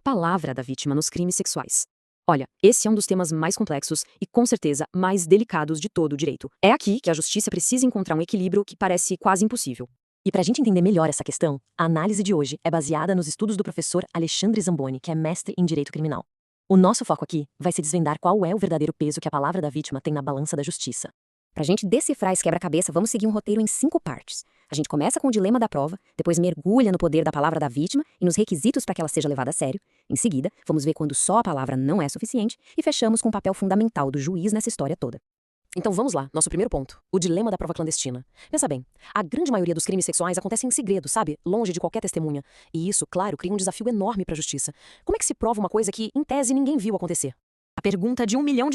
palavra da vítima nos crimes sexuais. Olha, esse é um dos temas mais complexos e, com certeza, mais delicados de todo o direito. É aqui que a justiça precisa encontrar um equilíbrio que parece quase impossível. E para a gente entender melhor essa questão, a análise de hoje é baseada nos estudos do professor Alexandre Zamboni, que é mestre em Direito Criminal. O nosso foco aqui vai ser desvendar qual é o verdadeiro peso que a palavra da vítima tem na balança da justiça. Para a gente decifrar esse quebra-cabeça, vamos seguir um roteiro em 5 partes. A gente começa com o dilema da prova, depois mergulha no poder da palavra da vítima e nos requisitos para que ela seja levada a sério. Em seguida, vamos ver quando só a palavra não é suficiente e fechamos com o papel fundamental do juiz nessa história toda. Então vamos lá, nosso primeiro ponto, o dilema da prova clandestina. Pensa bem, a grande maioria dos crimes sexuais acontece em segredo, sabe? Longe de qualquer testemunha. E isso, claro, cria um desafio enorme para a justiça. Como é que se prova uma coisa que, em tese, ninguém viu acontecer? A pergunta de $1 milhão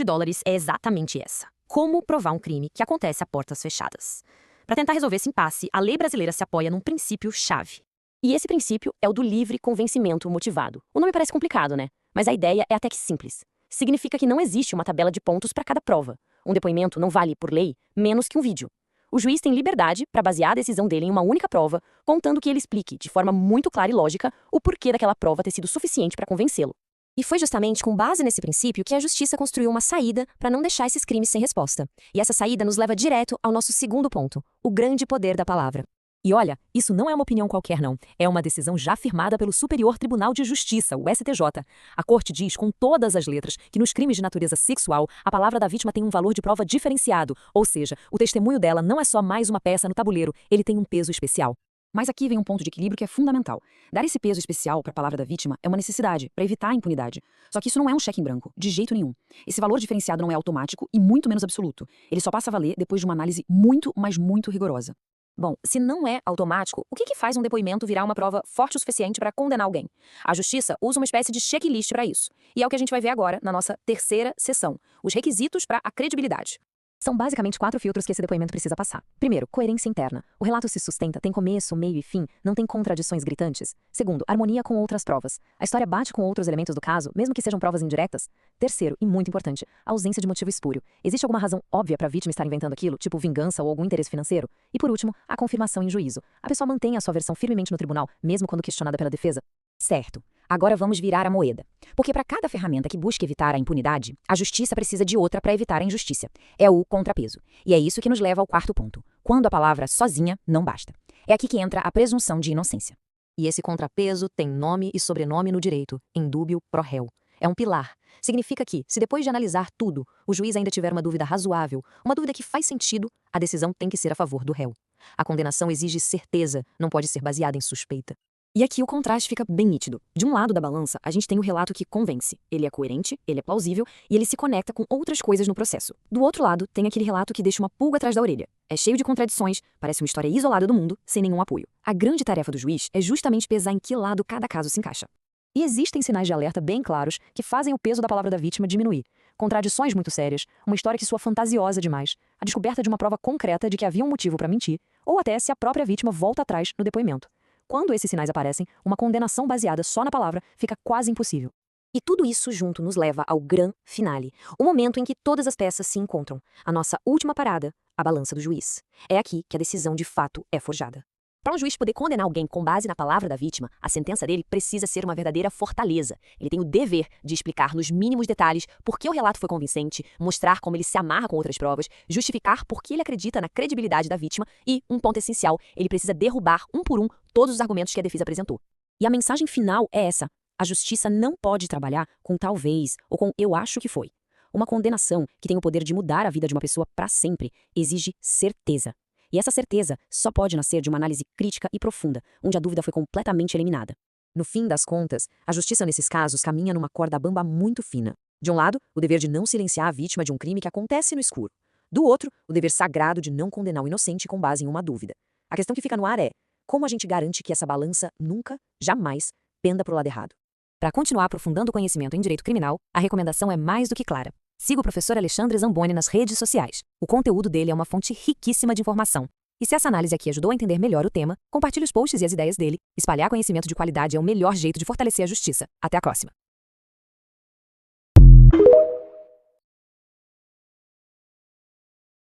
é exatamente essa. Como provar um crime que acontece a portas fechadas? Para tentar resolver esse impasse, a lei brasileira se apoia num princípio-chave. E esse princípio é o do livre convencimento motivado. O nome parece complicado, né? Mas a ideia é até que simples. Significa que não existe uma tabela de pontos para cada prova. Um depoimento não vale, por lei, menos que um vídeo. O juiz tem liberdade para basear a decisão dele em uma única prova, contando que ele explique, de forma muito clara e lógica, o porquê daquela prova ter sido suficiente para convencê-lo. E foi justamente com base nesse princípio que a justiça construiu uma saída para não deixar esses crimes sem resposta. E essa saída nos leva direto ao nosso segundo ponto, o grande poder da palavra. E olha, isso não é uma opinião qualquer não, é uma decisão já firmada pelo Superior Tribunal de Justiça, o STJ. A Corte diz com todas as letras que nos crimes de natureza sexual, a palavra da vítima tem um valor de prova diferenciado, ou seja, o testemunho dela não é só mais uma peça no tabuleiro, ele tem um peso especial. Mas aqui vem um ponto de equilíbrio que é fundamental. Dar esse peso especial para a palavra da vítima é uma necessidade, para evitar a impunidade. Só que isso não é um cheque em branco, de jeito nenhum. Esse valor diferenciado não é automático e muito menos absoluto. Ele só passa a valer depois de uma análise muito, mas muito rigorosa. Bom, se não é automático, o que faz um depoimento virar uma prova forte o suficiente para condenar alguém? A justiça usa uma espécie de checklist para isso. E é o que a gente vai ver agora na nossa terceira sessão, os requisitos para a credibilidade. São basicamente 4 filtros que esse depoimento precisa passar. Primeiro, coerência interna. O relato se sustenta, tem começo, meio e fim, não tem contradições gritantes. Segundo, harmonia com outras provas. A história bate com outros elementos do caso, mesmo que sejam provas indiretas. Terceiro, e muito importante, a ausência de motivo espúrio. Existe alguma razão óbvia para a vítima estar inventando aquilo, tipo vingança ou algum interesse financeiro? E por último, a confirmação em juízo. A pessoa mantém a sua versão firmemente no tribunal, mesmo quando questionada pela defesa? Certo. Agora vamos virar a moeda. Porque para cada ferramenta que busca evitar a impunidade, a justiça precisa de outra para evitar a injustiça. É o contrapeso. E é isso que nos leva ao quarto ponto. Quando a palavra sozinha não basta. É aqui que entra a presunção de inocência. E esse contrapeso tem nome e sobrenome no direito, indúbio pro réu. É um pilar. Significa que, se depois de analisar tudo, o juiz ainda tiver uma dúvida razoável, uma dúvida que faz sentido, a decisão tem que ser a favor do réu. A condenação exige certeza, não pode ser baseada em suspeita. E aqui o contraste fica bem nítido. De um lado da balança, a gente tem o relato que convence. Ele é coerente, ele é plausível e ele se conecta com outras coisas no processo. Do outro lado, tem aquele relato que deixa uma pulga atrás da orelha. É cheio de contradições, parece uma história isolada do mundo, sem nenhum apoio. A grande tarefa do juiz é justamente pesar em que lado cada caso se encaixa. E existem sinais de alerta bem claros que fazem o peso da palavra da vítima diminuir. Contradições muito sérias, uma história que soa fantasiosa demais, a descoberta de uma prova concreta de que havia um motivo para mentir, ou até se a própria vítima volta atrás no depoimento. Quando esses sinais aparecem, uma condenação baseada só na palavra fica quase impossível. E tudo isso junto nos leva ao gran finale, o momento em que todas as peças se encontram. A nossa última parada, a balança do juiz. É aqui que a decisão de fato é forjada. Para um juiz poder condenar alguém com base na palavra da vítima, a sentença dele precisa ser uma verdadeira fortaleza. Ele tem o dever de explicar nos mínimos detalhes por que o relato foi convincente, mostrar como ele se amarra com outras provas, justificar por que ele acredita na credibilidade da vítima e, um ponto essencial, ele precisa derrubar um por um todos os argumentos que a defesa apresentou. E a mensagem final é essa: a justiça não pode trabalhar com talvez ou com eu acho que foi. Uma condenação que tem o poder de mudar a vida de uma pessoa para sempre exige certeza. E essa certeza só pode nascer de uma análise crítica e profunda, onde a dúvida foi completamente eliminada. No fim das contas, a justiça nesses casos caminha numa corda bamba muito fina. De um lado, o dever de não silenciar a vítima de um crime que acontece no escuro. Do outro, o dever sagrado de não condenar o inocente com base em uma dúvida. A questão que fica no ar é: como a gente garante que essa balança nunca, jamais, penda para o lado errado? Para continuar aprofundando o conhecimento em direito criminal, a recomendação é mais do que clara. Siga o professor Alexandre Zamboni nas redes sociais. O conteúdo dele é uma fonte riquíssima de informação. E se essa análise aqui ajudou a entender melhor o tema, compartilhe os posts e as ideias dele. Espalhar conhecimento de qualidade é o melhor jeito de fortalecer a justiça. Até a próxima!